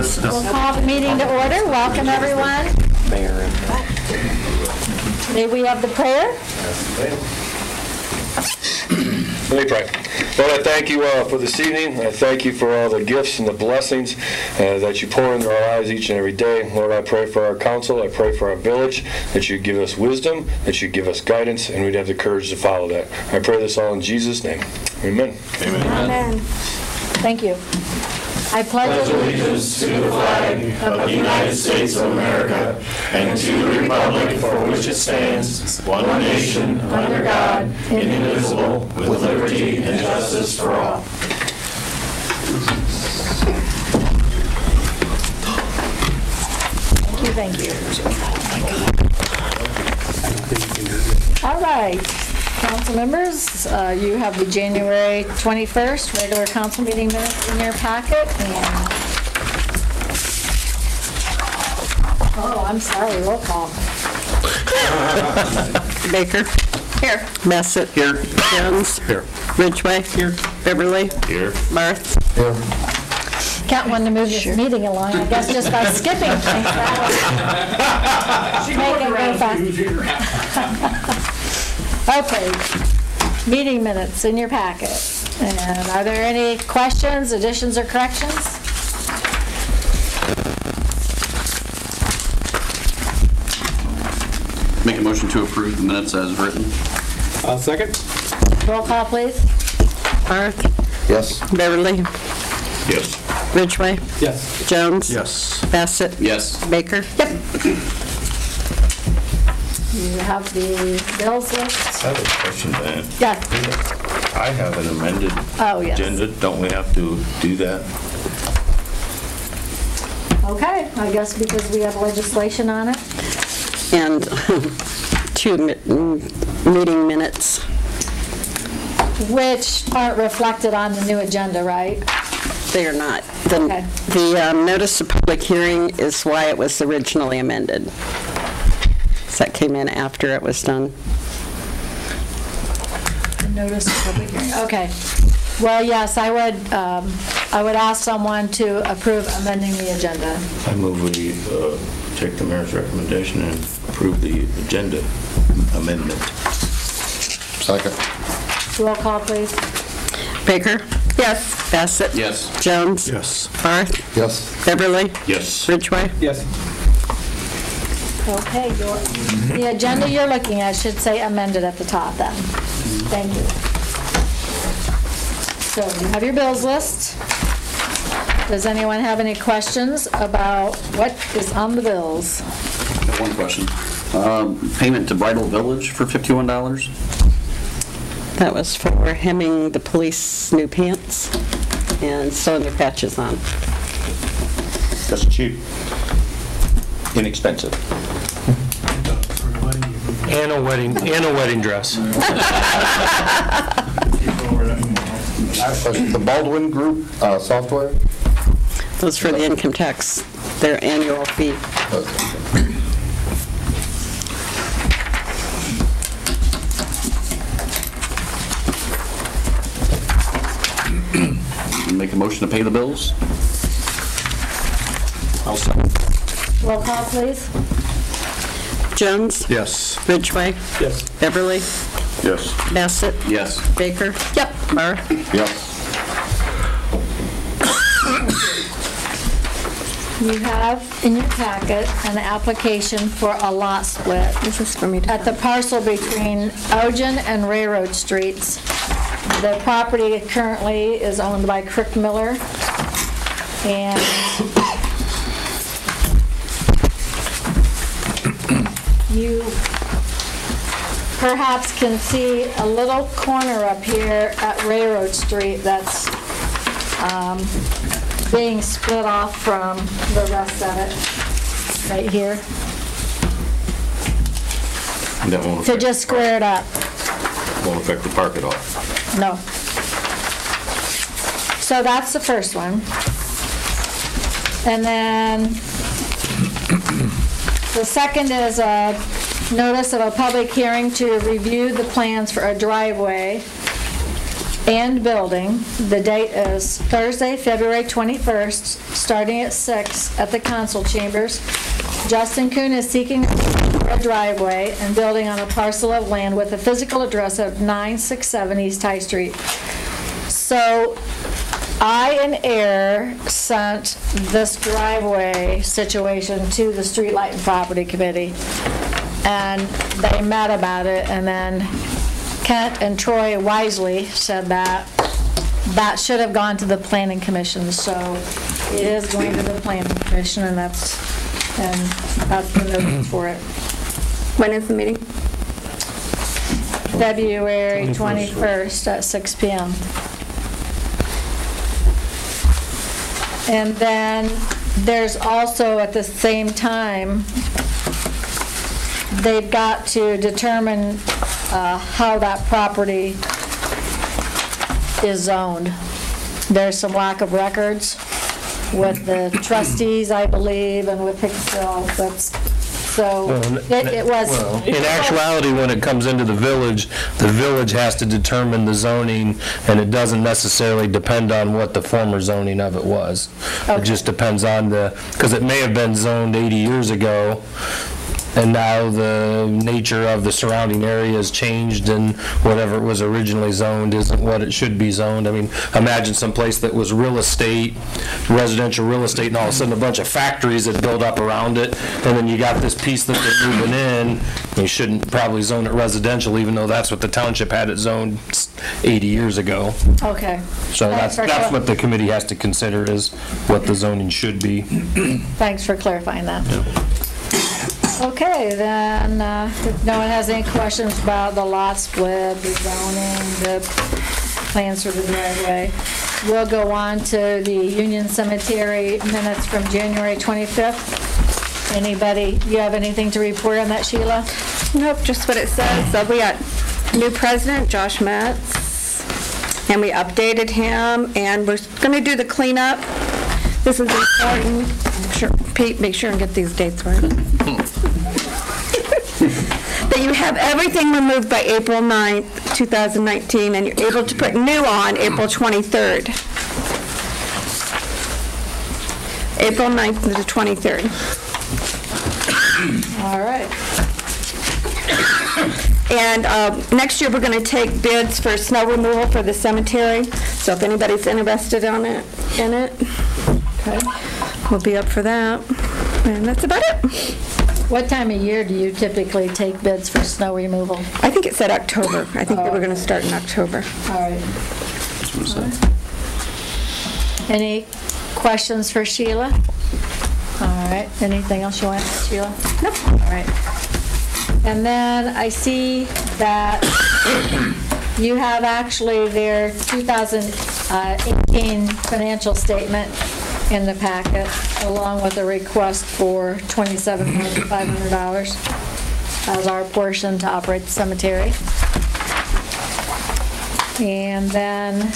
We'll call the meeting to order. Welcome, everyone. May we have the prayer? Let me pray. Lord, I thank you for this evening. I thank you for all the gifts and the blessings that you pour into our lives each and every day. Lord, I pray for our council. I pray for our village, that you give us wisdom, that you give us guidance, and we'd have the courage to follow that. I pray this all in Jesus' name. Amen. Amen. Amen. Thank you. I pledge allegiance to the flag of the United States of America and to the republic for which it stands, one nation, under God, indivisible, with liberty and justice for all. Thank you. All right. Council members, you have the January 21st regular council meeting minutes in your packet. And oh, I'm sorry, roll call. Baker. Here. Bassett. Here. Jones. Here. Ridgway. Here. Beverly. Here. Barth. Here. Can't want to move this meeting along, I guess, just by skipping things. Make it go fast. Okay, meeting minutes in your packet. And are there any questions, additions, or corrections? Make a motion to approve the minutes as written. Second. Roll call, please. Barth. Yes. Beverly. Yes. Ridgway. Yes. Jones. Yes. Bassett. Yes. Baker. Yep. You have the bills list. I have a question, Dan. Yeah. I have an amended Yes. agenda. Don't we have to do that? Okay, I guess because we have legislation on it. And 2 meeting minutes. Which aren't reflected on the new agenda, right? They are not. Okay. The notice of public hearing is why it was originally amended. So that came in after it was done. The notice of public hearing. Okay. Well, yes, I would ask someone to approve amending the agenda. I move we take the mayor's recommendation and approve the agenda amendment. Second. Roll call, please. Baker. Yes. Bassett. Yes. Jones. Yes. Barth. Yes. Beverly. Yes. Ridgway. Yes. Okay, the agenda you're looking at should say amended at the top then. Thank you. So you have your bills list. Does anyone have any questions about what is on the bills? I have one question. Payment to Bridal Village for $51? That was for hemming the police new pants and sewing their patches on. That's cheap. Inexpensive. And a wedding dress. The Baldwin Group software? Those for the income tax, their annual fee. Make a motion to pay the bills? I'll second. Roll call, please. Jones. Yes. Ridgway. Yes. Beverly. Yes. Bassett. Yes. Baker. Yep. Barth. Yes. You have in your packet an application for a lot split. This is for me to At the parcel between Ogen and Railroad Streets. The property currently is owned by Crick Miller, and you perhaps can see a little corner up here at Railroad Street that's being split off from the rest of it, right here, That won't to affect, just square it up. won't affect the park at all. No. So that's the first one. And then the second is a notice of a public hearing to review the plans for a driveway and building. The date is Thursday, February 21st, starting at 6 at the council chambers. Justin Kuhn is seeking a driveway and building on a parcel of land with a physical address of 967 East High Street. So I, in error, sent this driveway situation to the Streetlight and Property Committee, and they met about it, and then Kent and Troy wisely said that should have gone to the Planning Commission, so it is going to the Planning Commission, and that's the notice for it. When is the meeting? February 21st at 6 p.m. And then there's also, at the same time, they've got to determine how that property is zoned. There's some lack of records with the trustees, I believe, and with Hicksville. It was... In actuality, when it comes into the village has to determine the zoning, and it doesn't necessarily depend on what the former zoning of it was. Okay. It just depends on because it may have been zoned 80 years ago, and now the nature of the surrounding area has changed, and whatever it was originally zoned isn't what it should be zoned. I mean, imagine some place that was real estate, residential real estate, and all of a sudden a bunch of factories that build up around it, and then you got this piece that they're moving in. You shouldn't probably zone it residential, even though that's what the township had it zoned 80 years ago. Okay. So that's what the committee has to consider, is what the zoning should be. Thanks for clarifying that. Okay, then, if no one has any questions about the lot split, the zoning, the plans for the driveway, we'll go on to the Union Cemetery minutes from January 25th. Anybody, you have anything to report on that, Sheila? Nope, just what it says. So we got new president, Josh Metz, and we updated him, and we're going to do the cleanup. This is important. Pete, make sure and get these dates right. That you have everything removed by April 9th, 2019, and you're able to put new on April 23rd. April 9th to the 23rd. All right. And next year, we're going to take bids for snow removal for the cemetery. So if anybody's interested in it, okay, we'll be up for that. And that's about it. What time of year do you typically take bids for snow removal? I think it said October. I think they were going to start in October. All right. Any questions for Sheila? All right. Anything else you want to ask, Sheila? Nope. All right. And then I see that you have actually their 2018 financial statement in the packet, along with a request for $27,500 as our portion to operate the cemetery. And then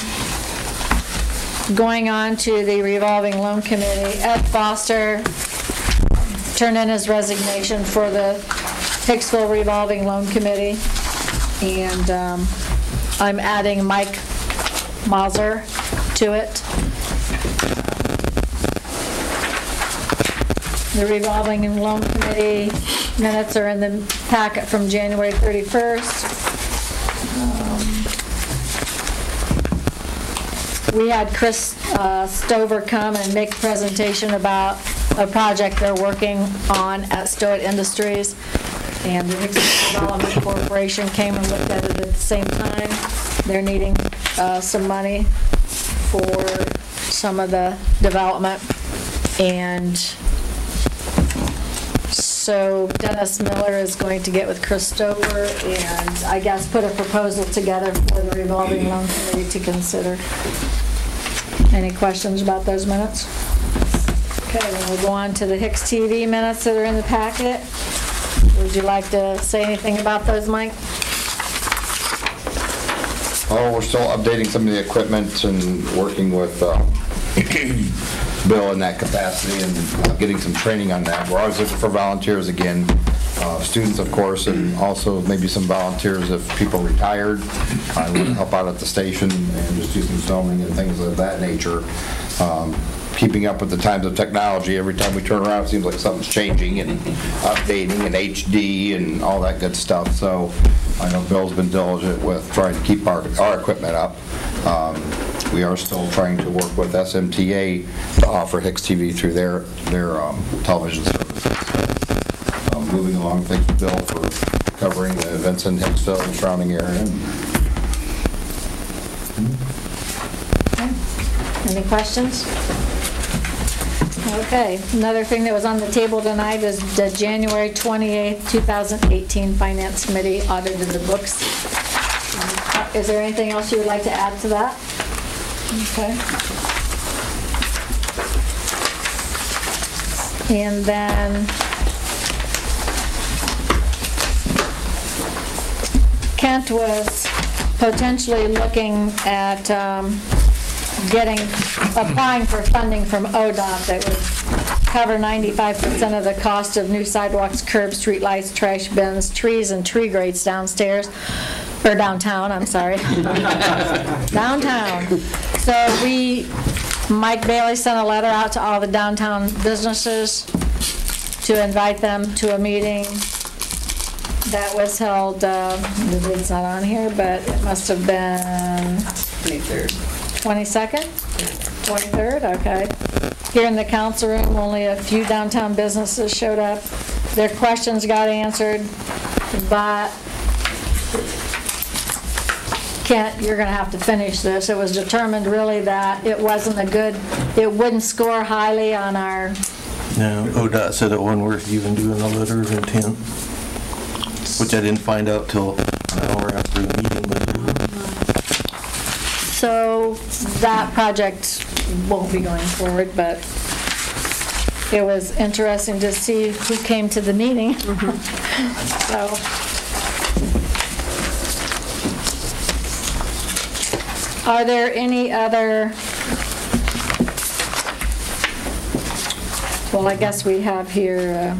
going on to the revolving loan committee, Ed Foster turned in his resignation for the Hicksville revolving loan committee, and I'm adding Mike Mauser to it. The revolving loan committee minutes are in the packet from January 31st. We had Chris Stover come and make a presentation about a project they're working on at Stowett Industries, and the Hicksville Development Corporation came and looked at it at the same time. They're needing some money for some of the development, and so Dennis Miller is going to get with Chris Stover and I guess put a proposal together for the revolving loan committee to consider. Any questions about those minutes? Okay, then we'll go on to the HIX-TV minutes that are in the packet. Would you like to say anything about those, Mike? Oh, we're still updating some of the equipment and working with Bill in that capacity and getting some training on that. We're always looking for volunteers again, students, of course, and also maybe some volunteers if people retired, want to help out at the station and just do some filming and things of that nature. Keeping up with the times of technology. Every time we turn around, it seems like something's changing and updating and HD and all that good stuff. So I know Bill's been diligent with trying to keep our equipment up. We are still trying to work with SMTA to offer HIX-TV through their television services. So, moving along, thanks to Bill for covering the events in Hicksville and surrounding area. Any questions? Okay, another thing that was on the table tonight is the January 28th, 2018 Finance Committee audited the books. Is there anything else you would like to add to that? Okay. And then Kent was potentially looking at applying for funding from ODOT that would cover 95% of the cost of new sidewalks, curbs, street lights, trash bins, trees, and tree grates downstairs, or downtown, I'm sorry. Downtown. So Mike Bailey sent a letter out to all the downtown businesses to invite them to a meeting that was held, the date's not on here, but it must have been 22nd? 23rd, okay. Here in the council room, only a few downtown businesses showed up. Their questions got answered, but Kent, you're going to have to finish this. It was determined really that it wasn't it wouldn't score highly on our... No, ODOT said it wasn't worth even doing a letter of intent, which I didn't find out till an hour after the meeting. So that project won't be going forward, but it was interesting to see who came to the meeting. So, are there any other, well, I guess we have here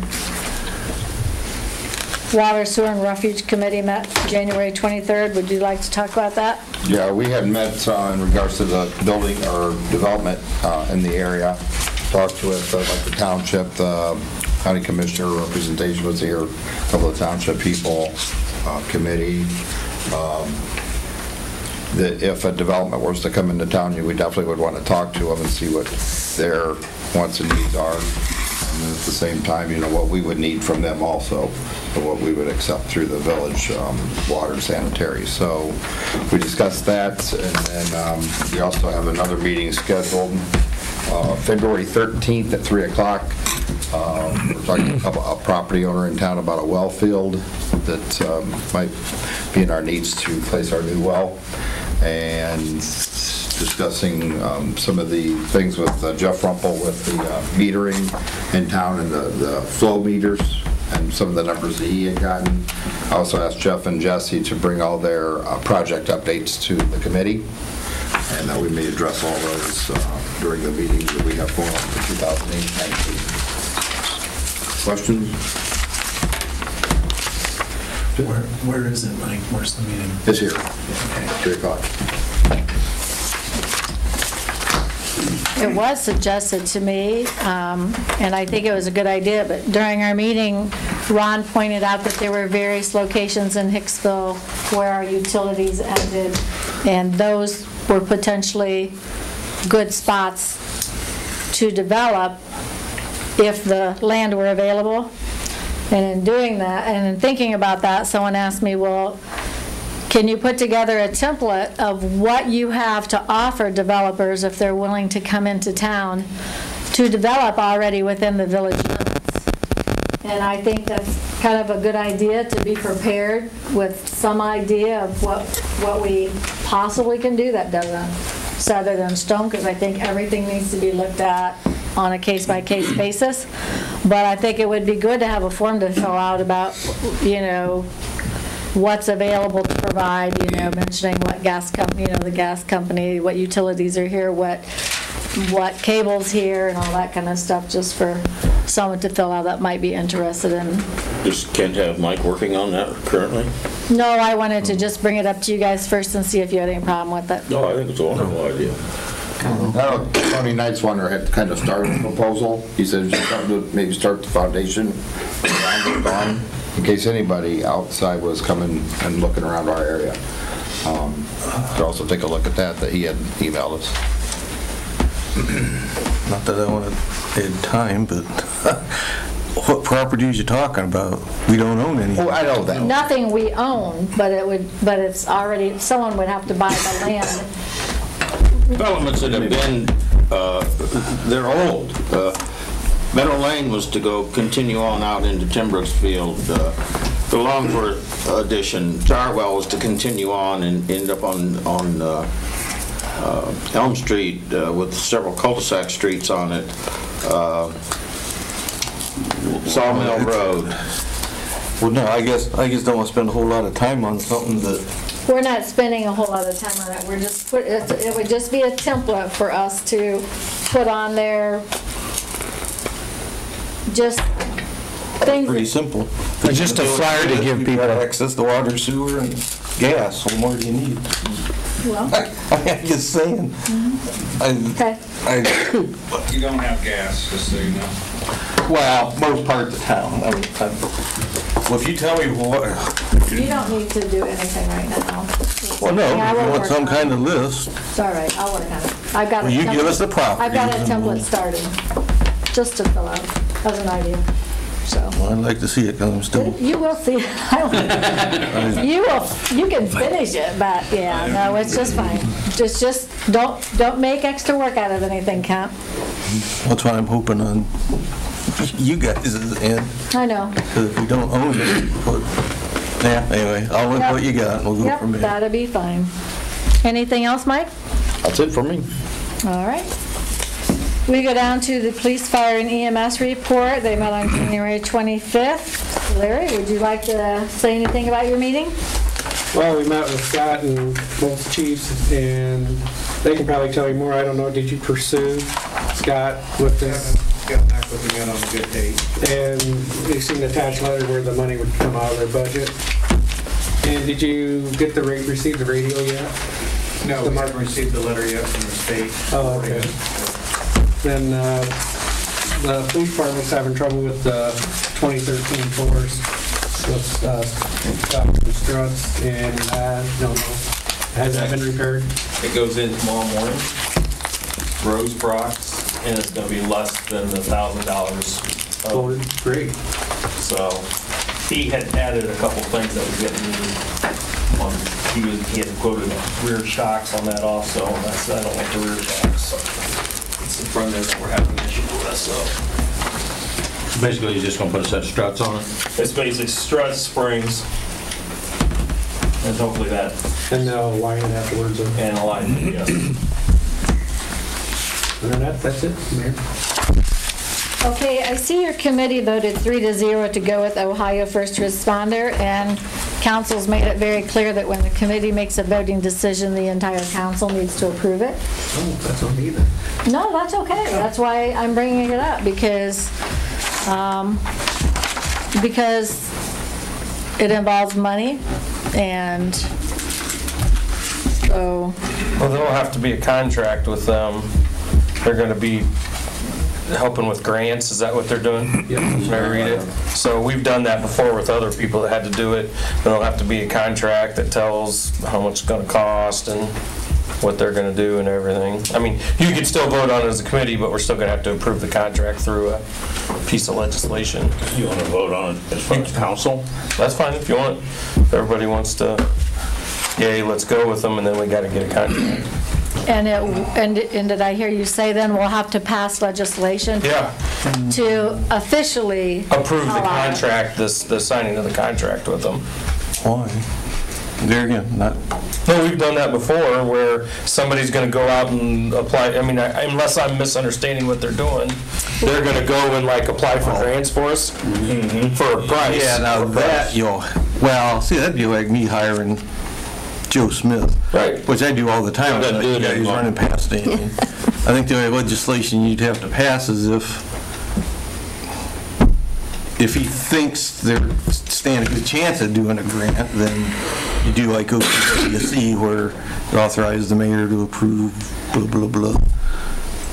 Water, Sewer, and Refuge Committee met January 23rd. Would you like to talk about that? Yeah, we had met in regards to the building or development in the area. Talked with like the township, the county commissioner representation was here, a couple of township people, committee. That if a development was to come into town, we definitely would want to talk to them and see what their wants and needs are. And at the same time, what we would need from them also, what we would accept through the village water and sanitary. So we discussed that, and then we also have another meeting scheduled February 13th at 3 o'clock. We're talking about a property owner in town about a well field that might be in our needs to place our new well, and discussing some of the things with Jeff Rumpel with the metering in town and the flow meters and some of the numbers that he had gotten. I also asked Jeff and Jesse to bring all their project updates to the committee, and we may address all those during the meetings that we have going on for 2018. Questions? Where is it, Mike? Where's the meeting? It's here. Okay. 3 o'clock. It was suggested to me, and I think it was a good idea, but during our meeting, Ron pointed out that there were various locations in Hicksville where our utilities ended, and those were potentially good spots to develop if the land were available. And in doing that, and in thinking about that, someone asked me, well, can you put together a template of what you have to offer developers if they're willing to come into town to develop already within the village limits? And I think that's kind of a good idea, to be prepared with some idea of what we possibly can do that doesn't set it in stone, because I think everything needs to be looked at on a case-by-case basis. But I think it would be good to have a form to fill out about, what's available to provide, mentioning what gas company, the gas company, what utilities are here, what what cable's here and all that kind of stuff, just for someone to fill out that might be interested in. Just can't have Mike working on that currently? No, I wanted to just bring it up to you guys first and see if you had any problem with it. No, I think it's a wonderful idea. Tony Knight's one who had kind of started the proposal. He said just something to maybe start the foundation in case anybody outside was coming and looking around our area. Could also take a look at that he had emailed us. Not that I want to add time, but what properties you talking about? We don't own any. Oh, I know that. Nothing we own, but it's already, someone would have to buy the land. Developments that have been, they're old. Meadow Lane was to continue on out into Timbrooksfield. The Longworth addition, Jarwell was to continue on and end up on Elm Street with several cul-de-sac streets on it. Sawmill Road. Well, no, I guess don't want to spend a whole lot of time on something that. We're not spending a whole lot of time on it. We're just it would just be a template for us to put on there. Just things. Pretty simple. Just a flyer to give people access to water, sewer, and gas. What more do you need? Well, I'm just saying. okay. You don't have gas, just so you know. Well, most parts of town. Well, if you tell me what. You don't need to do anything right now. Well, no, Yeah, if you we'll want work some on kind it. of list. It's all right. I'll work on it. I've got. Well, you give us the property. I've got a template started, just to fill out as an idea. So. Well, I'd like to see it because I'm still. You will see. You can finish it, but yeah, no, it's just fine. Just don't make extra work out of anything, Kemp. That's why I'm hoping on you guys' end. I know. Because if we don't own it, but, yeah, anyway, I'll look what you got and we'll go from there. That'll be fine. Anything else, Mike? That's it for me. All right. We go down to the police, fire, and EMS report. They met on January 25th. Larry, would you like to say anything about your meeting? Well, we met with Scott and both chiefs, and they can probably tell you more. I don't know, did you pursue Scott with this? Got back with him on a good date. And you seen the attached letter where the money would come out of their budget? And did you receive the radio yet? No, we haven't received the letter yet from the state. Oh, okay. Then the police department's having trouble with the 2013 Taurus with struts and no. Has that been repaired? It goes in tomorrow morning, Rose Brock's, and it's going to be less than the $1,000. Oh, great. So he had added a couple things that was getting needed. He had quoted rear shocks on that also, and I said I don't like the rear shocks. So it's the front end that we're having an issue with us. So Basically, you're just going to put a set of struts on it? it's basically struts, springs, and hopefully that. And they'll line it afterwards. And alignment, yes. Other than that, that's it, Mayor. Okay, I see your committee voted 3-0 to go with Ohio First Responder, and council's made it very clear that when the committee makes a voting decision, the entire council needs to approve it. Oh, that's on me then. No, that's okay. That's why I'm bringing it up, because it involves money, and so. Well, there'll have to be a contract with them. They're going to be helping with grants. Is that what they're doing? Yep. Mary read it. So we've done that before with other people that had to do it. There'll have to be a contract that tells how much it's going to cost and what they're going to do and everything. I mean, you could still vote on it as a committee, but we're still going to have to approve the contract through a piece of legislation. You want to vote on it as far as council? That's fine if you want. If everybody wants to, yay, let's go with them, and then we got to get a contract. And did I hear you say then we'll have to pass legislation? Yeah. To officially Approve the allow it? contract, the signing of the contract with them. Why? There again, not. No, we've done that before where somebody's going to go out and apply. I mean, unless I'm misunderstanding what they're doing, they're going to go and like apply for grants for us for a price. Yeah, now that, well, see, that'd be like me hiring Joe Smith. Right. Which I do all the time. Doesn't do it Yeah, he's anymore. running past anything. I think the only legislation you'd have to pass is if he thinks they're stand a good chance of doing a grant, then you do like OPWC where you authorize the mayor to approve blah, blah, blah.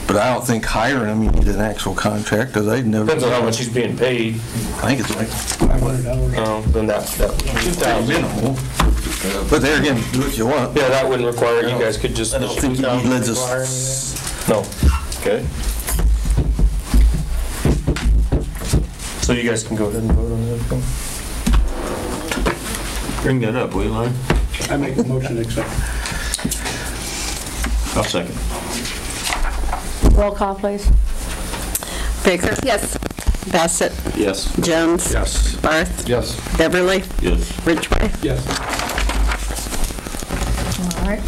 But I don't think hiring him, you need an actual contract, because I'd never... Depends on how much he's being paid. I think it's like $500. Then that 2,000. minimal. But there again, do what you want. Yeah, that wouldn't require, you guys could just... I don't think he lets us... No. Okay. So you guys can go ahead and vote on that. Bring that up, will you, Larry? I make the motion to accept. I'll second. Roll call, please. Baker? Yes. Bassett? Yes. Jones? Yes. Barth? Yes. Beverly? Yes. Ridgway? Yes. All right.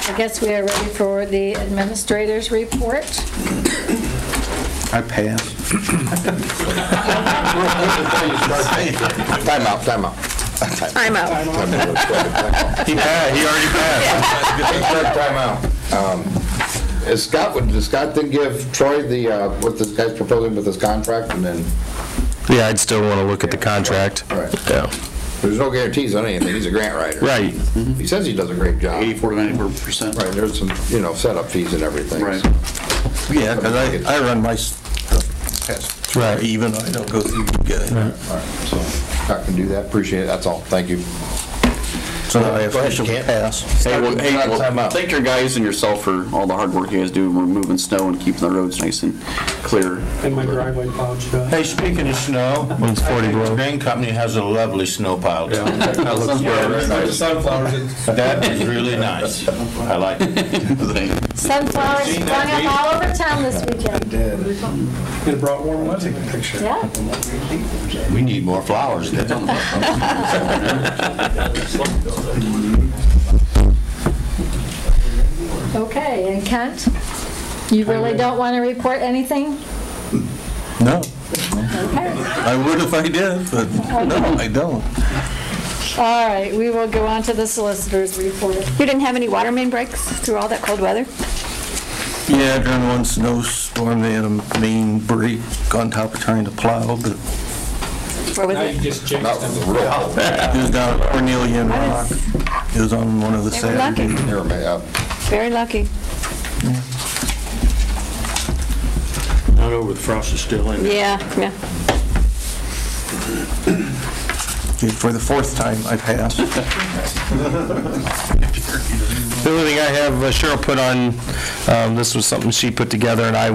I guess we are ready for the administrator's report. I pass. Time out. I'm out. He already passed. Time out. Does Scott then give Troy the, what this guy's proposing with his contract, and then? Yeah, I'd still want to look at the contract. Right. Yeah. There's no guarantees on anything, he's a grant writer. Right. He says he does a great job. 84 to 94%. Right, there's some, setup fees and everything. Right. Yeah, because I run my stuff past Right. even though I don't go through you guys. All right, so Scott can do that, appreciate it, that's all, thank you. So now I officially pass. Hey, well, Time out. thank your guys and yourself for all the hard work you guys do removing snow and keeping the roads nice and clear. And my driveway plowed shut. Hey, speaking of snow, It's 40 below. the grain company has a lovely snow pile down there. That looks very nice. That is really nice. I like it. Sunflowers Seen sprung that up all over town this weekend. It brought warm weather. Yeah. We need more flowers. Okay, and Kent, you really don't want to report anything? No, Okay. I would if I did, but no, I don't. All right, we will go on to the solicitor's report. You didn't have any water main breaks through all that cold weather? Yeah, during one snowstorm, they had a main break on top of trying to plow, but Where was Now you it? just jinxed That him. was a real. it was down at Cornelia and Rock. It was on one of the They were lucky. Saturdays. Here, Very lucky. Not over, the frost is still in. Yeah, yeah. For the fourth time, I passed. The only thing I have, Cheryl put on, this was something she put together, and I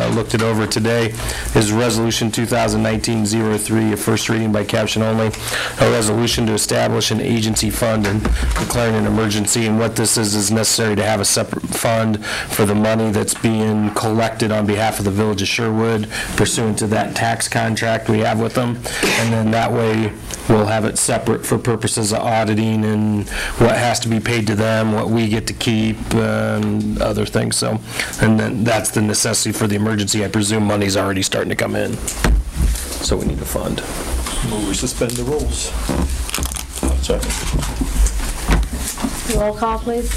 looked it over today, is Resolution 2019-03, a first reading by caption only, a resolution to establish an agency fund and declaring an emergency. And what this is necessary to have a separate fund for the money that's being collected on behalf of the Village of Sherwood pursuant to that tax contract we have with them. And then that way, we'll have it separate for purposes of auditing and what has to be paid to them, what we get to keep, and other things. So, and then that's the necessity for the emergency. I presume money's already starting to come in. So we need a fund. Will we suspend the rules? Roll call, please.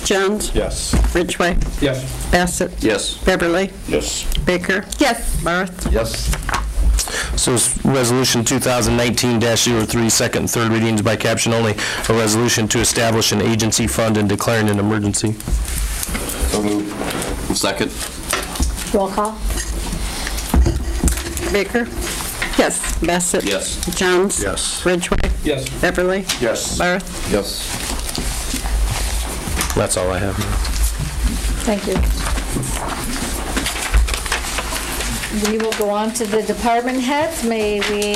Jones? Yes. Ridgway? Yes. Bassett? Yes. Beverly? Yes. Baker? Yes. Barth? Yes. So it's Resolution 2019-03, second and third readings by caption only, a resolution to establish an agency fund and declaring an emergency. So moved. Second. Roll call. Baker? Yes. Bassett? Yes. Jones? Yes. Ridgway? Yes. Beverly? Yes. Barth? Yes. That's all I have. Thank you. We will go on to the department heads. May we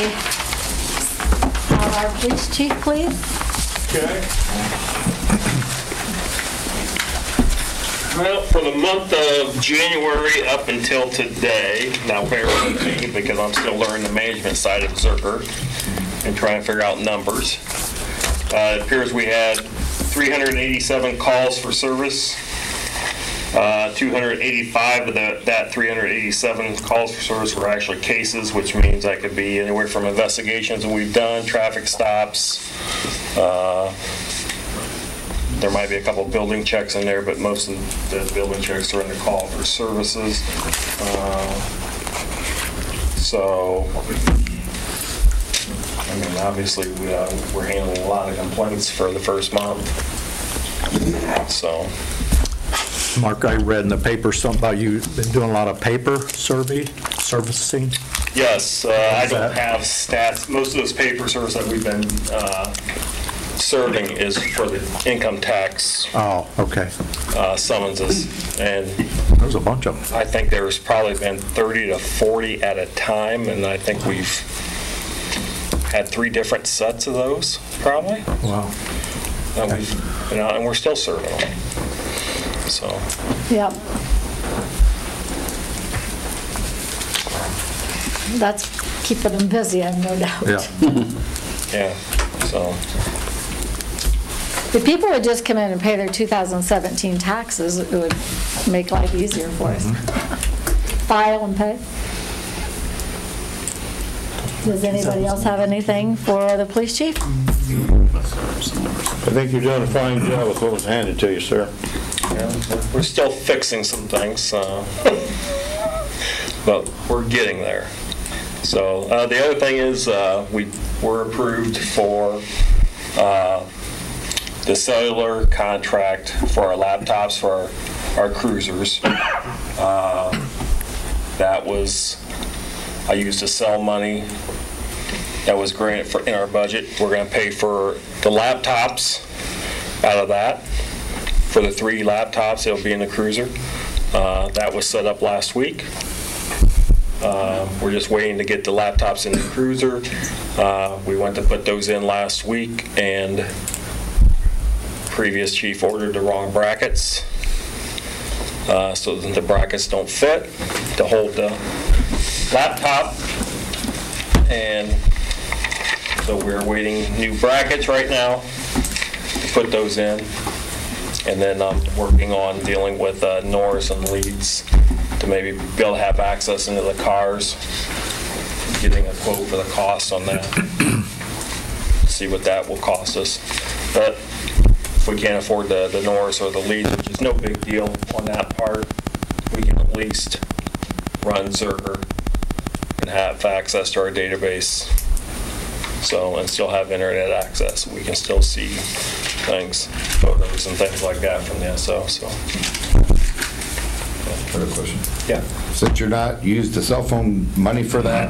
have our police chief, please? Okay. Well, for the month of January up until today, now bear with me because I'm still learning the management side of Zerker and trying to figure out numbers. It appears we had 387 calls for service, 285 of that 387 calls for service were actually cases, which means that could be anywhere from investigations that we've done, traffic stops. There might be a couple building checks in there, but most of the building checks are in the call for services. So, I mean, obviously, we're handling a lot of complaints for the first month. So. Mark, I read in the paper something about you been doing a lot of paper servicing. Yes, I don't have stats. Most of those paper service that we've been serving is for the income tax. Oh, okay. Summonses, and there's a bunch of them. I think there's probably been 30 to 40 at a time, and I think we've had 3 different sets of those, probably. Wow. And, and we're still serving them. So. Yep. That's keeping them busy, I have no doubt. Yeah. Yeah. So. If people would just come in and pay their 2017 taxes, it would make life easier for us. File and pay. Does anybody else have anything for the police chief? I think you're doing a fine job with what was handed to you, sir. Yeah, we're still fixing some things, but we're getting there. So the other thing is we were approved for the cellular contract for our laptops for our cruisers. That was, I used to sell money that was granted in our budget. We're going to pay for the laptops out of that. For the 3 laptops, it'll be in the cruiser. That was set up last week. We're just waiting to get the laptops in the cruiser. We went to put those in last week, and previous chief ordered the wrong brackets. So the brackets don't fit to hold the laptop. And so we're waiting new brackets right now to put those in. And then I'm working on dealing with Norris and Leeds to maybe be able to have access into the cars, getting a quote for the cost on that, see what that will cost us. But if we can't afford the Norris or the Leeds, which is no big deal on that part, we can at least run Zerker and have access to our database. So, and still have internet access. We can still see things, photos and things like that from the SO. So. I have a question. Yeah. Since you're not used the cell phone money for that,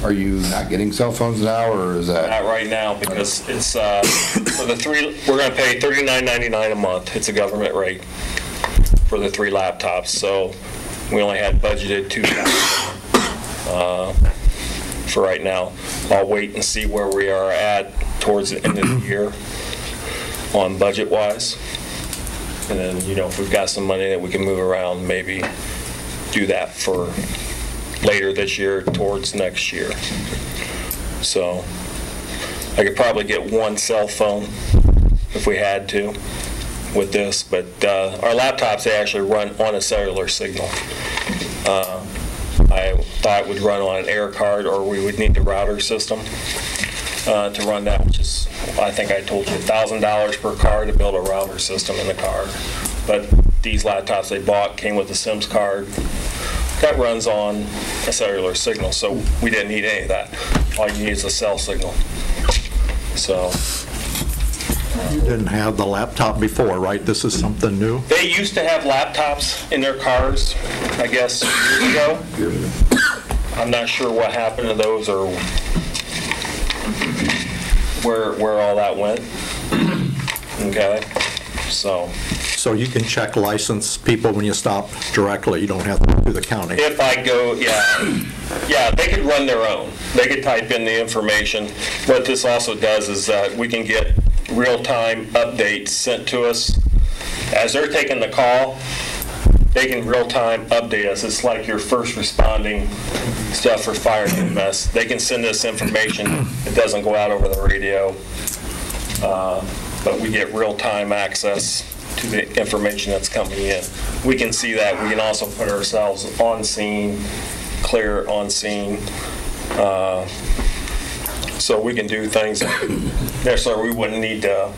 are you not getting cell phones now, or is that? Not right now, because it's for the 3. We're going to pay $39.99 a month. It's a government rate for the 3 laptops. So we only had budgeted $2,000 for right now. I'll wait and see where we are at towards the end of the year on budget-wise. And then, if we've got some money that we can move around, maybe do that for later this year towards next year. So I could probably get 1 cell phone if we had to with this, but our laptops, they actually run on a cellular signal. I thought it would run on an air card, or we would need the router system to run that, which is, I think I told you, $1,000 per car to build a router system in the car. But these laptops they bought came with a SIMS card that runs on a cellular signal, so we didn't need any of that. All you need is a cell signal. So. You didn't have the laptop before, right? This is something new? They used to have laptops in their cars, I guess, years ago. I'm not sure what happened to those or where all that went. Okay, so. So you can check license people when you stop directly. You don't have to go through the county. If I go, yeah, they could run their own. They could type in the information. What this also does is we can get real-time updates sent to us. As they're taking the call, they can real-time update us. It's like your first responding stuff for fire and EMS. They can send us information. It doesn't go out over the radio, but we get real-time access to the information that's coming in. We can see that. We can also put ourselves on scene, clear on scene. So we can do things that necessarily we wouldn't need to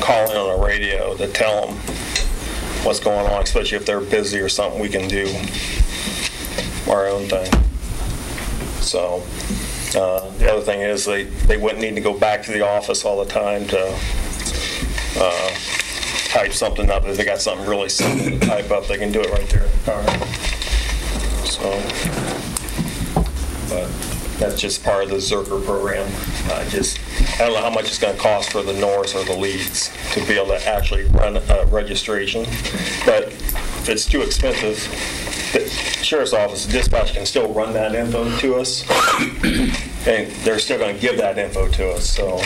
call in on the radio to tell them what's going on, especially if they're busy or something. We can do our own thing. So the other thing is they wouldn't need to go back to the office all the time to type something up. If they got something really simple to type up, they can do it right there in the car. So, but that's just part of the Zerker program. I don't know how much it's going to cost for the Norris or the Leeds to be able to actually run a registration. But if it's too expensive, the sheriff's office, dispatch can still run that info to us, and they're still going to give that info to us. So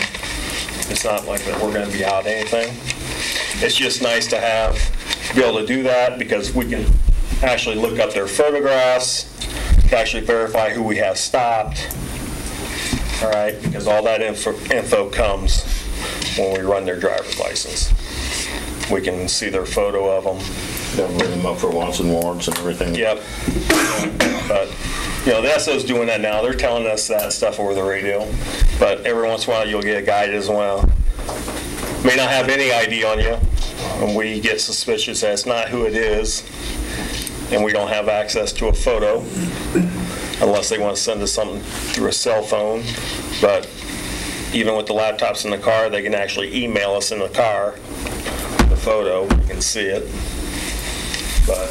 it's not like that we're going to be out anything. It's just nice to be able to do that because we can actually look up their photographs, to actually verify who we have stopped. All right, because all that info comes when we run their driver's license. We can see their photo of them. They'll bring them up for wants and warrants and everything. Yep. But, the SO's doing that now. They're telling us that stuff over the radio. But every once in a while, you'll get a guy that doesn't want to, may not have any ID on you. And we get suspicious that it's not who it is. And we don't have access to a photo unless they want to send us something through a cell phone. But even with the laptops in the car, they can actually email us in the car the photo. We can see it. But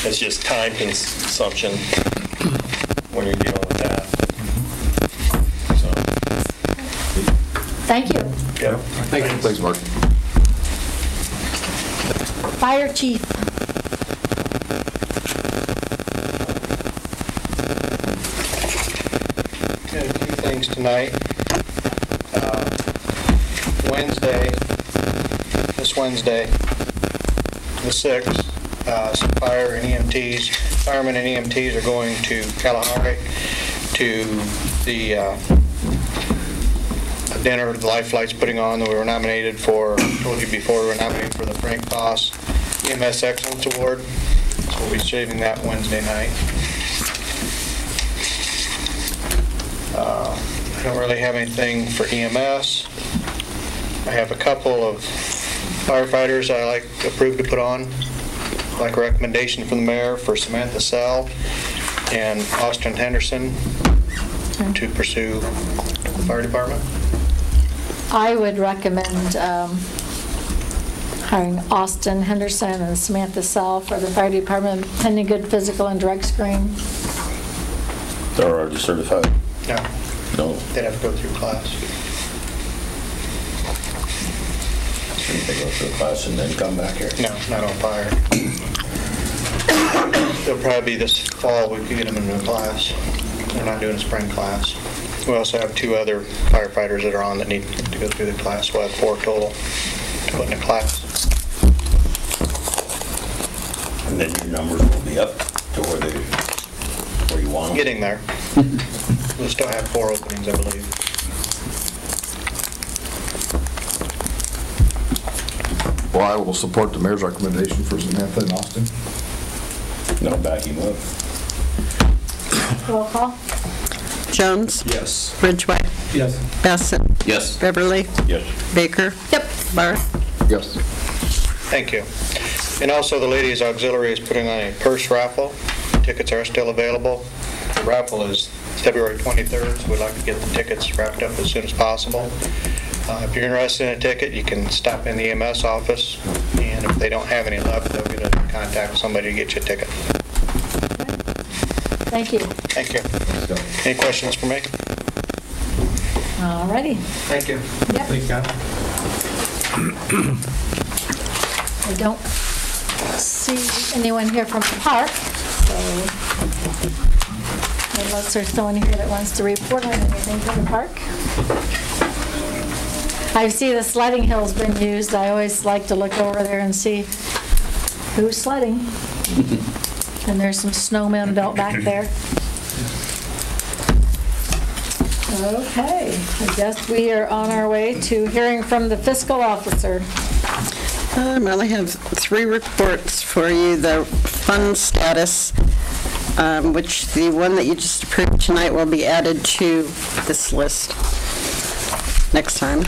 it's just time consumption when you're dealing with that. So. Thank you. Yep. Thank you. Thanks, Mark. Fire Chief. Things tonight. This Wednesday, the 6th, some firemen and EMTs are going to Kalahari to the dinner the Life Flight's putting on that we were nominated for. I told you before, we were nominated for the Frank Foss EMS Excellence Award. So we'll be saving that Wednesday night. I don't really have anything for EMS. I have a couple of firefighters I approved to put on, like a recommendation from the mayor for Samantha Sell and Austin Henderson to pursue the fire department. I would recommend hiring Austin Henderson and Samantha Sell for the fire department, pending good physical and drug screen. They're already certified. No. No. They'd have to go through class. They go through class and then come back here? No, not on fire. It'll probably be this fall we could get them into a class. They're not doing a spring class. We also have 2 other firefighters that are on that need to go through the class. We'll have 4 total to put in a class. And then your numbers will be up to where you want them? Getting there. We'll still have 4 openings, I believe. Well, I will support the mayor's recommendation for Samantha and Austin. No, back him up. Roll call. Jones? Yes. Ridgway? Yes. Bassett? Yes. Beverly? Yes. Baker? Yep. Barth? Yes. Thank you. And also the Ladies Auxiliary is putting on a purse raffle. Tickets are still available. The raffle is February 23rd, so we'd like to get the tickets wrapped up as soon as possible. If you're interested in a ticket, you can stop in the EMS office, and if they don't have any left, they'll get in contact somebody to get you a ticket. Thank you. Thank you. Any questions for me? All righty. Thank you. Yep. Thank God. I don't see anyone here from the park, so unless there's someone here that wants to report on anything from the park. I see the sledding hill's been used. I always like to look over there and see who's sledding. And there's some snowmen built back there. Okay, I guess we are on our way to hearing from the fiscal officer. I only have 3 reports for you. The fund status, which the one that you just approved tonight will be added to this list next time.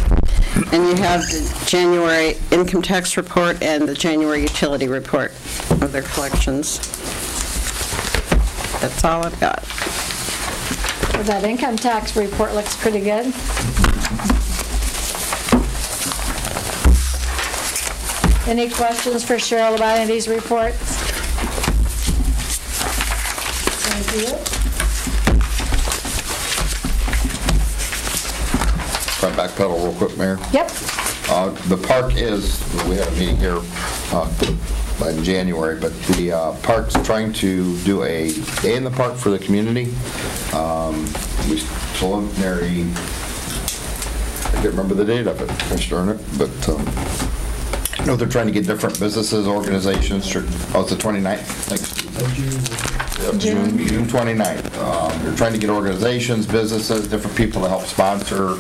And you have the January income tax report and the January utility report of their collections. That's all I've got. Well, that income tax report looks pretty good. Any questions for Cheryl about any of these reports? Thank you. Can I backpedal real quick, Mayor? Yep. The park is, we had a meeting here in January, but the park's trying to do a day in the park for the community. We preliminary, I can't remember the date of it, Commissioner Earnett, but I know they're trying to get different businesses, organizations, it's the 29th, June 29th. They're trying to get organizations, businesses, different people to help sponsor.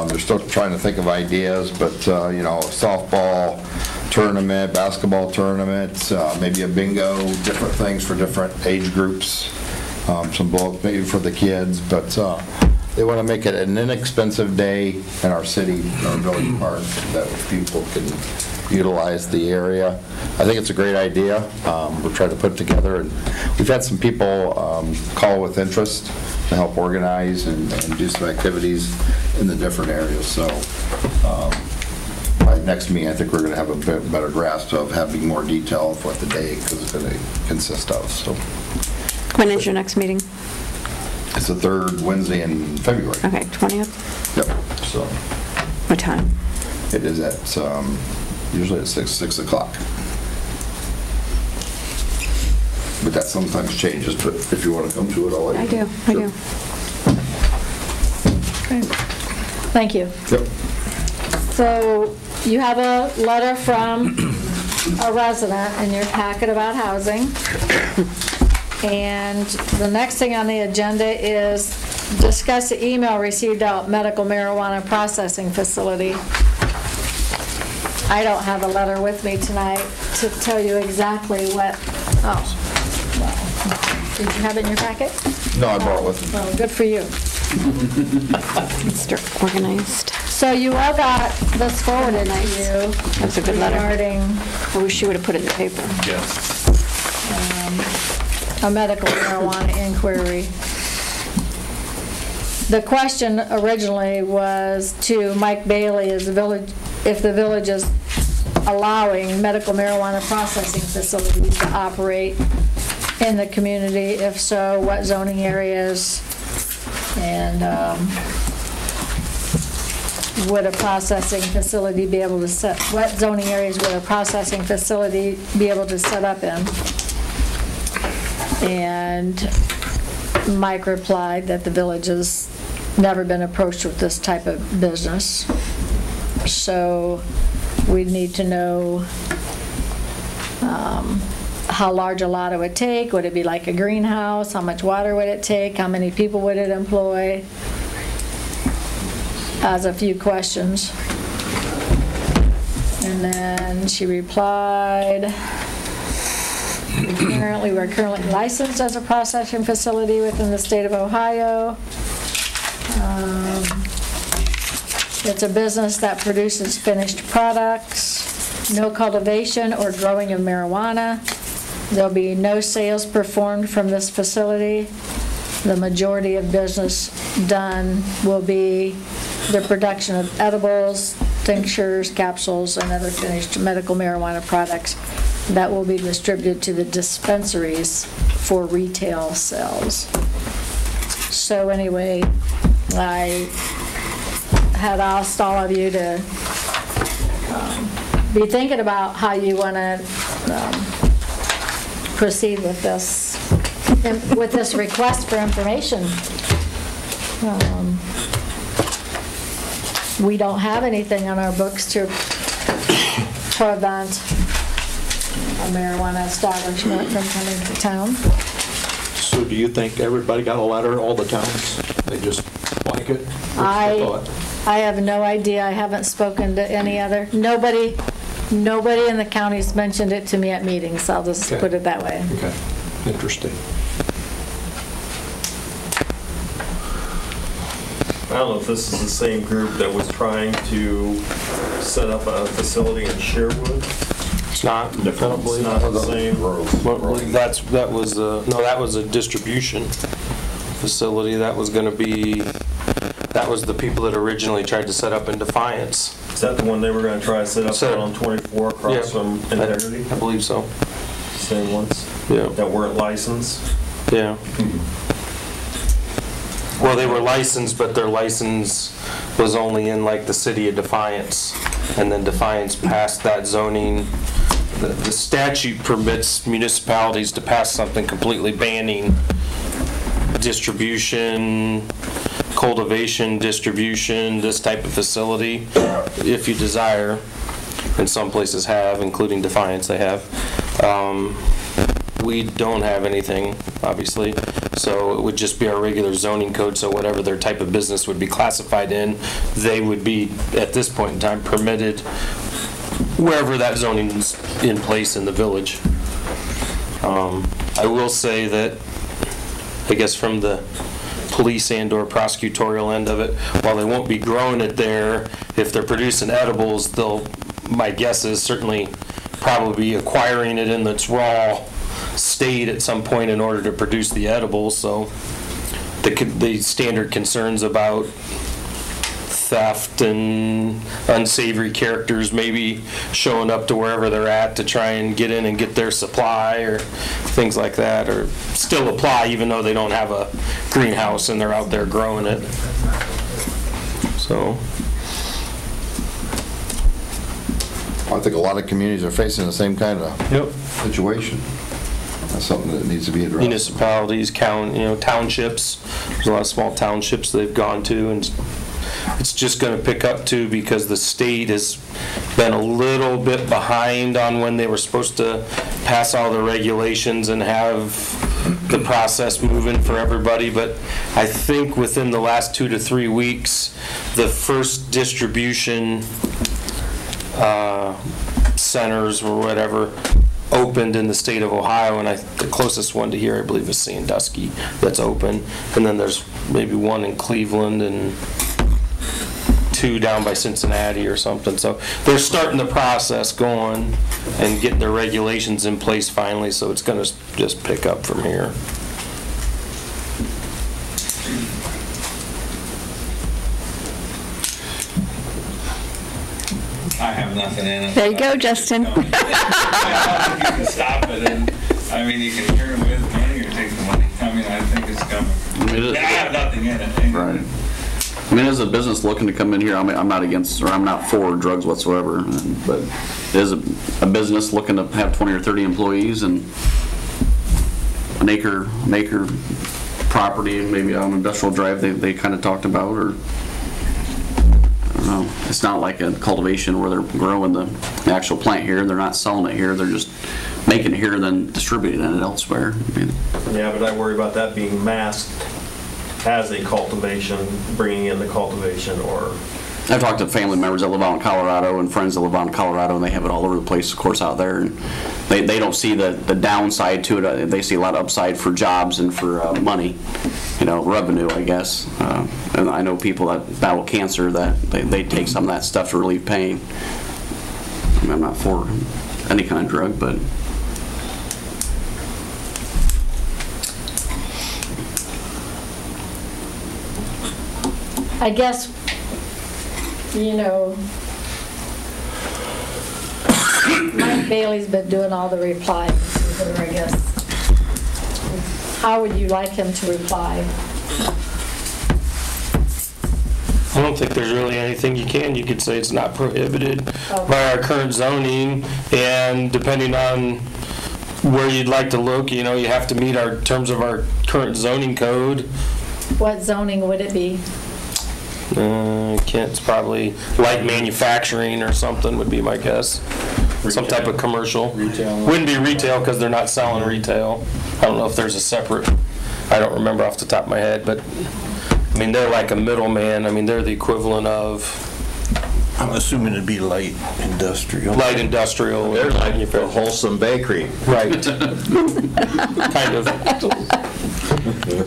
They're still trying to think of ideas, but, softball tournament, basketball tournament, maybe a bingo, different things for different age groups, some bulk maybe for the kids, but they want to make it an inexpensive day in our city, our village park, that people can utilize the area. I think it's a great idea. We're trying to put it together, and we've had some people call with interest to help organize and do some activities in the different areas. So by next meeting, I think we're going to have a bit better grasp of having more detail of what the day is going to consist of. So, when is your next meeting? It's the 3rd Wednesday in February. Okay, 20th? Yep. So. What time? It is at, usually at 6 o'clock. But that sometimes changes, but if you want to come to it, I'll let you know. I do. Okay. Thank you. Yep. So you have a letter from a resident in your packet about housing. And the next thing on the agenda is discuss the email received about medical marijuana processing facility. I don't have a letter with me tonight to tell you exactly what, did you have it in your packet? No, I brought it with me. Oh, good for you. Mr. Organized. So you all got this forwarded to you. That's a good letter. Regarding, I wish you would have put it in the paper. Yes. A medical marijuana inquiry. The question originally was to Mike Bailey, if the village is allowing medical marijuana processing facilities to operate in the community. If so, what zoning areas, and would a processing facility be able to set, what zoning areas would a processing facility be able to set up in? And Mike replied that the village has never been approached with this type of business. So we need to know how large a lot it would take. Would it be like a greenhouse? How much water would it take? How many people would it employ? As a few questions. And then she replied, we're currently licensed as a processing facility within the state of Ohio. It's a business that produces finished products, no cultivation or growing of marijuana. There'll be no sales performed from this facility. The majority of business done will be the production of edibles, tinctures, capsules, and other finished medical marijuana products that will be distributed to the dispensaries for retail sales. So anyway, I had asked all of you to be thinking about how you want to proceed with this request for information. We don't have anything on our books to prevent a marijuana establishment from coming to town. So do you think everybody got a letter, all the towns? They just like it? I have no idea. I haven't spoken to any other. Nobody Nobody in the county's mentioned it to me at meetings, so I'll just Okay. put it that way. Okay, interesting. I don't know if this is the same group that was trying to set up a facility in Sherwood. It's not, I don't believe. It's not the same. That was a distribution facility. That was gonna be, that was the people that originally tried to set up in Defiance. Is that the one they were gonna try to set up out on 24 across Yeah. from Integrity? I believe so. Same ones? Yeah. That weren't licensed? Yeah. Well, they were licensed, but their license was only in like the city of Defiance. And then Defiance passed that zoning. The statute permits municipalities to pass something completely banning distribution, cultivation, distribution, this type of facility, if you desire. And some places have, including Defiance, they have. We don't have anything, obviously, so it would just be our regular zoning code, so whatever their type of business would be classified in, they would be, at this point in time, permitted wherever that zoning's in place in the village. I will say that, I guess from the police and/or prosecutorial end of it, while they won't be growing it there, if they're producing edibles, my guess is certainly probably be acquiring it in its raw state at some point in order to produce the edibles, so the standard concerns about theft and unsavory characters maybe showing up to wherever they're at to try and get in and get their supply or things like that, or still apply even though they don't have a greenhouse and they're out there growing it. So I think a lot of communities are facing the same kind of situation. That's something that needs to be addressed. Municipalities, townships, there's a lot of small townships they've gone to, and it's just going to pick up too because the state has been a little bit behind on when they were supposed to pass all the regulations and have the process moving for everybody, but I think within the last 2 to 3 weeks, the first distribution centers or whatever opened in the state of Ohio, and the closest one to here I believe is Sandusky that's open, and then there's maybe one in Cleveland and 2 down by Cincinnati or something. So they're starting the process going and getting their regulations in place finally, so it's going to just pick up from here. I have nothing in it. There you go, Justin. You can stop it, and, I mean, you can hear them with money or take the money. I mean, I think it's coming. I have nothing in it. Right. I mean, as a business looking to come in here, I'm not against, or I'm not for drugs whatsoever, but it is a business looking to have 20 or 30 employees and an acre property, and maybe on Industrial Drive they kind of talked about, or I don't know. It's not like a cultivation where they're growing the actual plant here, they're not selling it here, they're just making it here and then distributing it elsewhere. I mean, Yeah, but I worry about that being masked as a cultivation, bringing in the cultivation, or... I've talked to family members that live out in Colorado and friends that live out in Colorado, and they have it all over the place, of course, out there. And they don't see the downside to it. They see a lot of upside for jobs and for money, revenue, I guess. And I know people that battle cancer that they take some of that stuff to relieve pain. I mean, I'm not for any kind of drug, but... I guess, Mike Bailey's been doing all the replying, I guess. How would you like him to reply? I don't think there's really anything you can. You could say it's not prohibited by our current zoning, and depending on where you'd like to look, you have to meet our terms of our current zoning code. What zoning would it be? It's probably light manufacturing or something would be my guess. Some type of commercial. Retail. Wouldn't be retail because they're not selling retail. I don't know if there's a separate, I don't remember off the top of my head, but I mean, they're like a middleman. I mean, they're the equivalent of I'm assuming it'd be light industrial. Light industrial. There's like a wholesome bakery. Right. Kind of.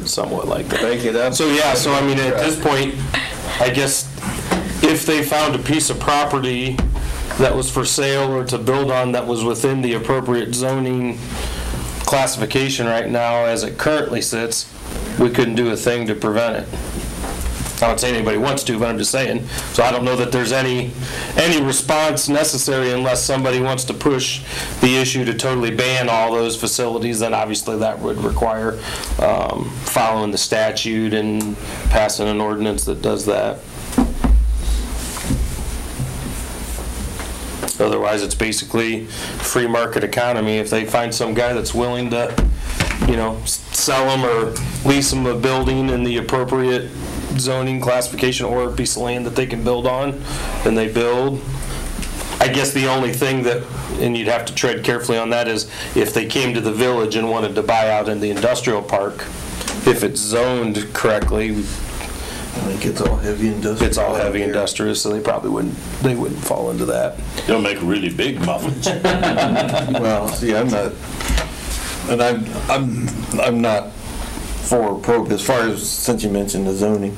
Somewhat like that. Thank you, that's. So, yeah, so I mean, at this point, I guess if they found a piece of property that was for sale or to build on that was within the appropriate zoning classification right now as it currently sits, we couldn't do a thing to prevent it. I don't say anybody wants to, but I'm just saying. So I don't know that there's any response necessary unless somebody wants to push the issue to totally ban all those facilities. Then obviously that would require following the statute and passing an ordinance that does that. Otherwise, it's basically free market economy. If they find some guy that's willing to, sell them or lease them a building in the appropriate zoning classification or a piece of land that they can build on, then they build. I guess the only thing that, and you'd have to tread carefully on that, is if they came to the village and wanted to buy out in the industrial park, if it's zoned correctly. I think it's all heavy industrial. It's all heavy industrial, so they probably wouldn't fall into that. They'll make really big muffins. Well, see, I'm not, and I'm not for or pro, as far as, since you mentioned the zoning,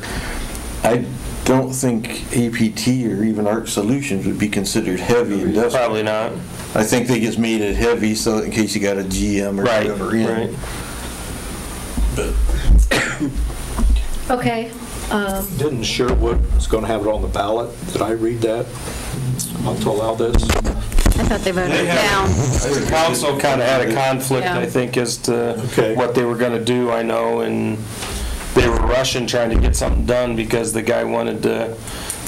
I don't think APT or even Arc Solutions would be considered heavy industrial. Probably not. I think they just made it heavy so in case you got a GM or whatever in. Right. Okay. Didn't Sherwood is going to have it on the ballot? Did I read that? To allow this? I thought they voted it down. The council kind of had a conflict, Yeah. I think, as to what they were going to do, I know, and they were rushing trying to get something done because the guy wanted to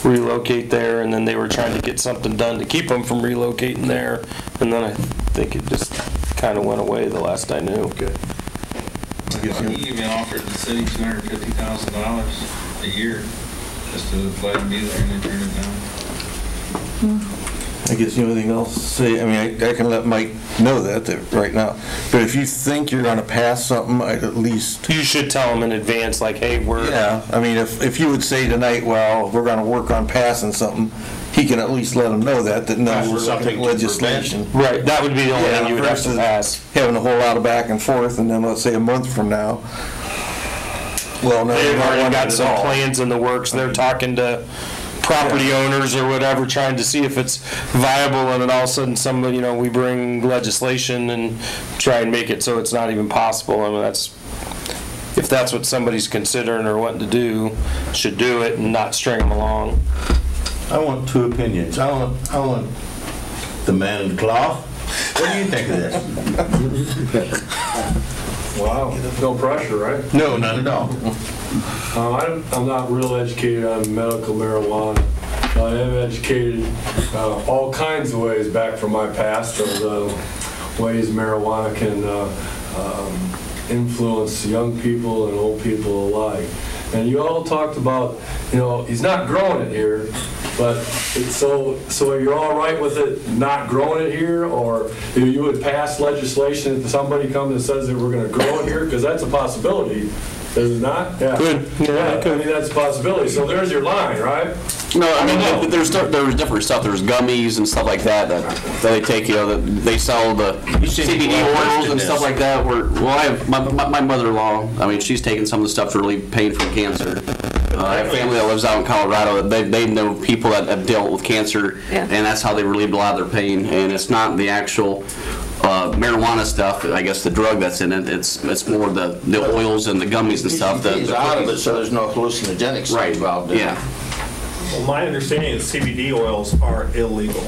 relocate there, and then they were trying to get something done to keep him from relocating there, and then I think it just kind of went away the last I knew. He even offered the city $250,000 a year just to let him be there, and they turned it down. I guess the only thing else to say, I mean, I can let Mike know that right now, but if you think you're going to pass something, I'd at least... You should tell them in advance, like, hey, we're... Yeah, I mean, if you would say tonight, well, we're going to work on passing something, he can at least let them know that no, we're looking at legislation. Right, that would be the only thing you would have to pass. Having a whole lot of back and forth, and then let's say a month from now, well, no, they've already got some plans in the works. They're talking to property owners or whatever, trying to see if it's viable, and then all of a sudden we bring legislation and try and make it so it's not even possible. I mean, if that's what somebody's considering or wanting to do, should do it and not string them along. I want two opinions. I want the man in the cloth. What do you think of this? Wow, no pressure, right? No, none at all. I'm not real educated on medical marijuana. I am educated all kinds of ways back from my past of the ways marijuana can influence young people and old people alike. And you all talked about, he's not growing it here, but so you're all right with it not growing it here, or you would pass legislation if somebody comes and says that we're going to grow it here, because that's a possibility. Is it not? Yeah. Could. Yeah, I mean, that's a possibility. So there's your line, right? No, I mean, there was different stuff. There's gummies and stuff like that that they take, that they sell the CBD oils and stuff like that. I have my mother-in-law, I mean, she's taken some of the stuff to relieve pain from cancer. I have family that lives out in Colorado. They know people that have dealt with cancer, and that's how they relieved a lot of their pain. And it's not the actual marijuana stuff, I guess the drug that's in it, it's more the oils and the gummies and stuff. He's out of it, so there's no hallucinogenic stuff involved in it. Yeah. Well, my understanding is CBD oils are illegal.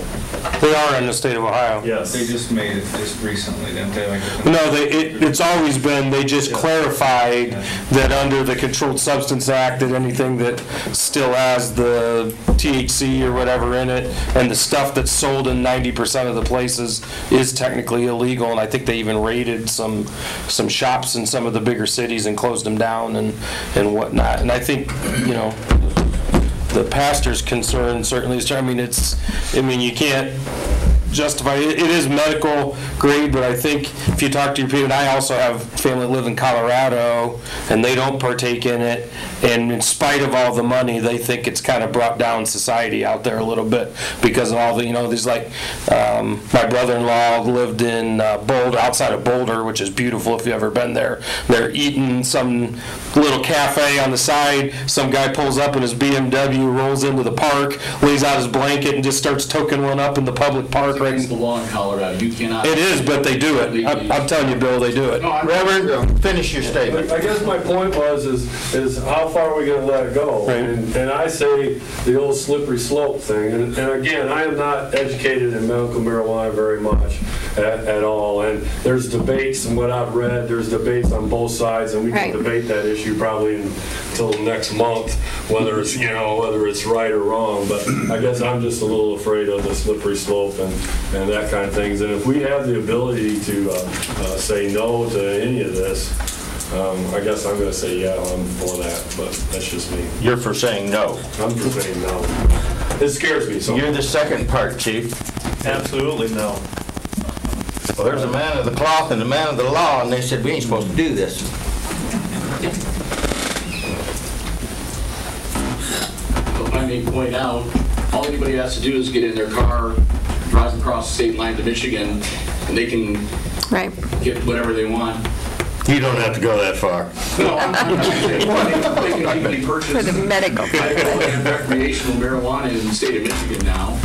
They are in the state of Ohio. Yes. They just made it just recently, didn't they? No, it's always been, they just clarified that under the Controlled Substance Act, that anything that still has the THC or whatever in it, and the stuff that's sold in 90% of the places is technically illegal, and I think they even raided some shops in some of the bigger cities and closed them down and whatnot. And I think, the pastor's concern certainly is, you can't justify it. It is medical grade, but I think if you talk to your people, and I also have family that live in Colorado, and they don't partake in it, and in spite of all the money, they think it's kind of brought down society out there a little bit because of all the, there's like, my brother-in-law lived in Boulder, outside of Boulder, which is beautiful if you've ever been there. They're eating some little cafe on the side. Some guy pulls up in his BMW, rolls into the park, lays out his blanket, and just starts toking one up in the public park. Right. It's the law in Colorado. You cannot. It is, but they do it. I'm telling you, Bill, they do it. Reverend, finish your statement. I guess my point was is how far are we going to let it go? Right. And I say the old slippery slope thing. And again, I am not educated in medical marijuana very much at all. And there's debates, and what I've read, there's debates on both sides, and we can debate that issue probably until next month, whether it's whether it's right or wrong. But I guess I'm just a little afraid of the slippery slope and that kind of things. And if we have the ability to say no to any of this, I guess I'm going to say yeah, I'm for that, but that's just me. You're for saying no. I'm for saying no. It scares me so. You're the second part, Chief. Absolutely no. Well, there's a man of the cloth and a man of the law, and they said we ain't supposed to do this. If I may point out, all anybody has to do is get in their car, drive across the state line to Michigan, and they can get whatever they want. You don't have to go that far. No, I'm saying they can legally purchase For the medical recreational marijuana in the state of Michigan now.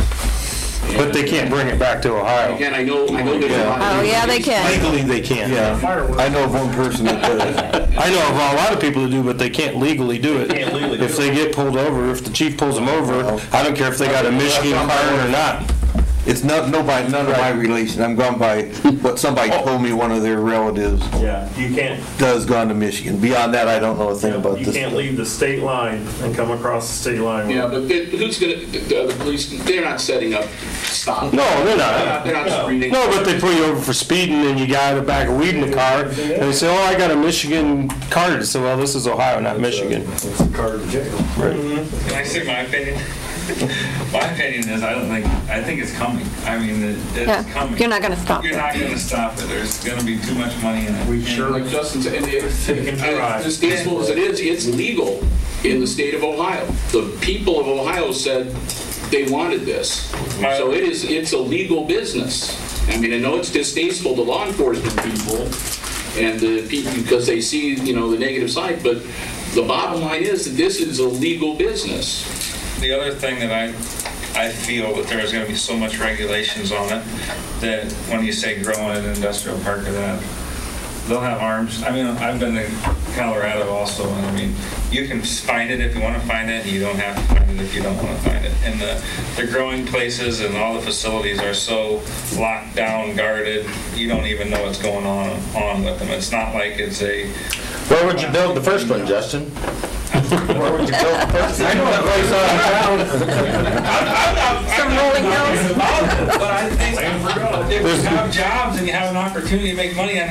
But they can't bring it back to Ohio. Again, I know there's a lot of... Oh, yeah, they can. Legally, they can. Yeah, I know of one person that does. I know of a lot of people who do, but they can't legally do it. If they get pulled over, if the chief pulls them over, I don't care if they got a Michigan card or not. It's none of my relation. I'm going by what somebody told me one of their relatives You can't. does gone to Michigan. Beyond that, I don't know a thing about this. You can't leave the state line and come across the state line. Yeah, but who's going to, the police, they're not setting up stop. No, they're not. They're not screening. No, but they pull you over for speeding and you got a bag of weed in the car, and they say, oh, I got a Michigan card. So, well, this is Ohio, not Michigan. It's a card to jail. Right. Can I say my opinion? My opinion is I think it's coming. I mean, it's coming. You're not going to stop You're not going to stop it. There's going to be too much money in it. We sure. Like Justin said, as peaceful as it is, it's legal in the state of Ohio. The people of Ohio said they wanted this. So it's a legal business. I mean, I know it's distasteful to law enforcement people and the people because they see, the negative side, but the bottom line is that this is a legal business. The other thing that I feel that there's going to be so much regulations on it that when you say growing in an industrial park or that, they'll have arms. I mean, I've been to Colorado also, and I mean, you can find it if you want to find it, and you don't have to find it if you don't want to find it. And the growing places and all the facilities are so locked down, guarded, you don't even know what's going on with them. It's not like it's a... Where would you build the first one, Justin? Where would you build the first one? I know that place Some rolling hills. But I think if you have jobs and you have an opportunity to make money, I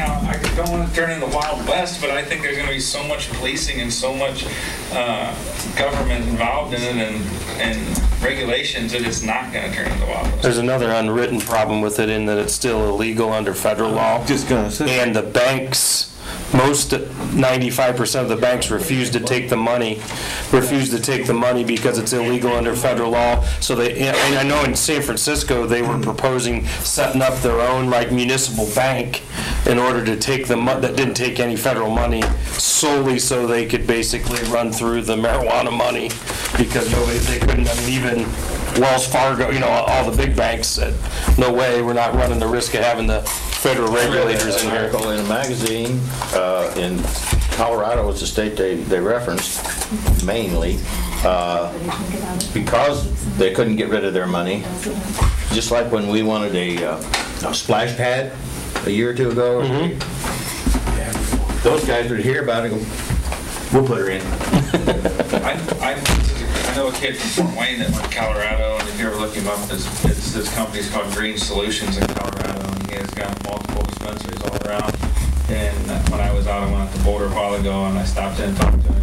don't want to turn into the Wild West, but I think there's going to be so much policing and so much government involved in it and regulations that it's not going to turn into the Wild West. There's another unwritten problem with it in that it's still illegal under federal law. Just gonna say. And the banks, 95% of the banks refuse to take the money because it's illegal under federal law. So and I know in San Francisco they were proposing setting up their own municipal bank in order to take the money that didn't take any federal money solely so they could basically run through the marijuana money because they couldn't. I mean, even Wells Fargo, all the big banks said, no way, we're not running the risk of having the federal regulators in here. In a magazine in Colorado was the state they referenced mainly because they couldn't get rid of their money. Just like when we wanted a splash pad a year or two ago. Those guys would hear about it and go, we'll put her in. I know a kid from Fort Wayne that went to Colorado, and if you ever look him up, his company's called Green Solutions in Colorado, and he has got multiple dispensaries all around. And when I was out, I went out to Boulder a while ago, and I stopped in and talked to him.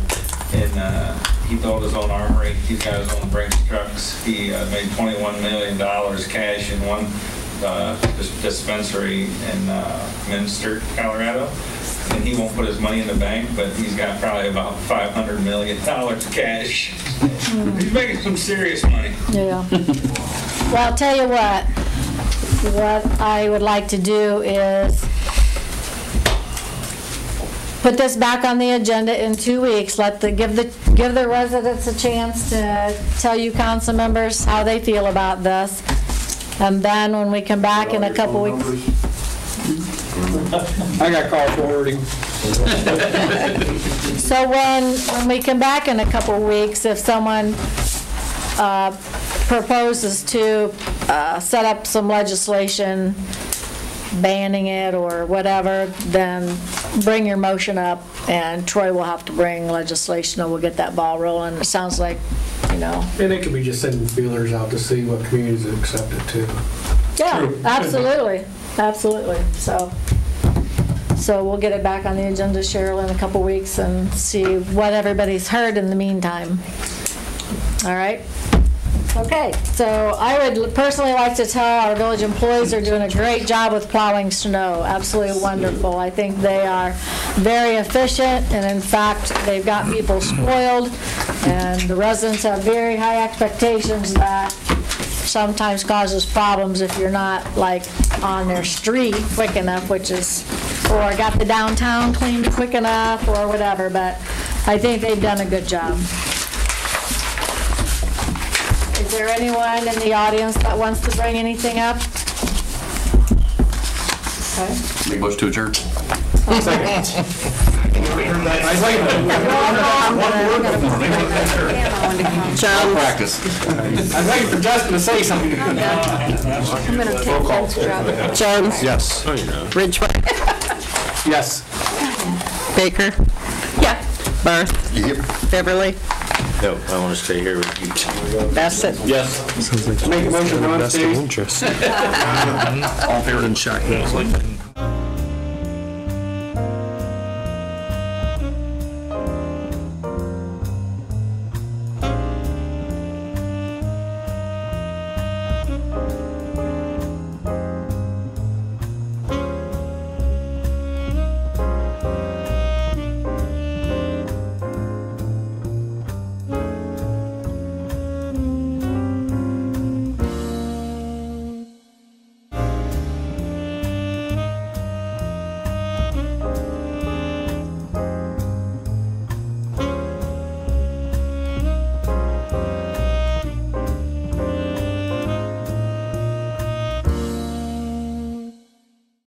And he built his own armory. He's got his own Brinks trucks. He made $21 million cash in dispensary in Minster, Colorado. And he won't put his money in the bank, but he's got probably about $500 million cash. He's making some serious money. Yeah. Well, I'll tell you what I would like to do is put this back on the agenda in 2 weeks. Give the residents a chance to tell you council members how they feel about this. And then when we come back in a couple weeks. I got call forwarding. So when we come back in a couple weeks, if someone proposes to set up some legislation banning it or whatever, then bring your motion up, and Troy will have to bring legislation, and we'll get that ball rolling. It sounds like, you know. And it could be just sending feelers out to see what communities would accept it too. Yeah, absolutely, absolutely. So we'll get it back on the agenda, Cheryl, in a couple weeks and see what everybody's heard in the meantime. All right? Okay, so I would personally like to tell our village employees are doing a great job with plowing snow. Absolutely wonderful. I think they are very efficient, and in fact, they've got people spoiled, and the residents have very high expectations that sometimes causes problems if you're not like on their street quick enough, or got the downtown cleaned quick enough or whatever, but I think they've done a good job. Is there anyone in the audience that wants to bring anything up? Okay. Make motion to adjourn. John. Practice. I'm waiting for Justin to say something. Jones. Yes. Ridgway. Yes. Baker. Yeah. Barth. Yep. Beverly. No, I want to stay here with you. Bassett. Yes. Make a motion to Vested stay. interest. All fair and check.